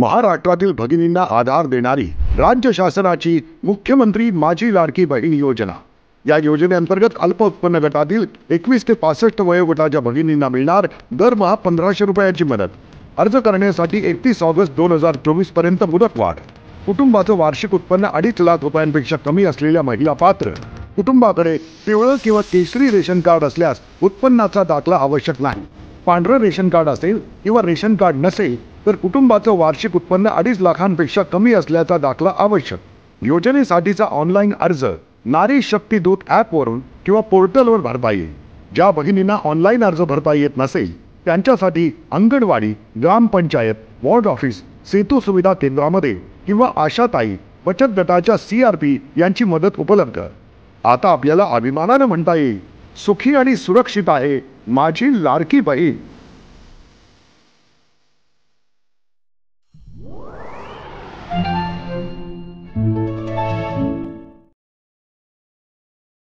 महाराष्ट्रातील भगिनींना आधार देणारी राज्य शासनाची मुख्यमंत्री माझी लाडकी बहीण योजना। या योजनेअंतर्गत अल्प उत्पन्न गटातील 21 ते 65 वयोगटाच्या भगिनींना मिळणार दरमहा 1500 रुपयाची मदत। अर्ज करण्यासाठी 31 ऑगस्ट 2024 पर्यंत मुदतवाढ। कुटुंबाचं वार्षिक उत्पन्न 2.5 लाख रुपयांपेक्षा कमी असलेल्या महिला पात्र। कुटुंबाकडे पिवळं किंवा केशरी रेशन कार्ड असल्यास उत्पन्नाचा दाखला आवश्यक नाही। पांढरं रेशन कार्ड असेल किंवा रेशन कार्ड नसेल तर कुटुंबाचं वार्षिक उत्पन्न 2.5 लाखांपेक्षा कमी असल्याचा दाखला आवश्यक। योजनेसाठीचा ऑनलाईन अर्ज नारी शक्ती दूत ॲपवरून किंवा पोर्टलवर भरता येईल। ज्या भगिनींना ऑनलाईन अर्ज भरता येत नसेल त्यांच्यासाठी अंगणवाडी, ग्रामपंचायत, वॉर्ड ऑफिस, सेतू सुविधा केंद्रामध्ये किंवा आशाताई बचत गटाच्या CRP यांची मदत उपलब्ध। आता आपल्याला अभिमानाने म्हणता येईल, सुखी आणि सुरक्षित आहे माझी लाडकी बहीण।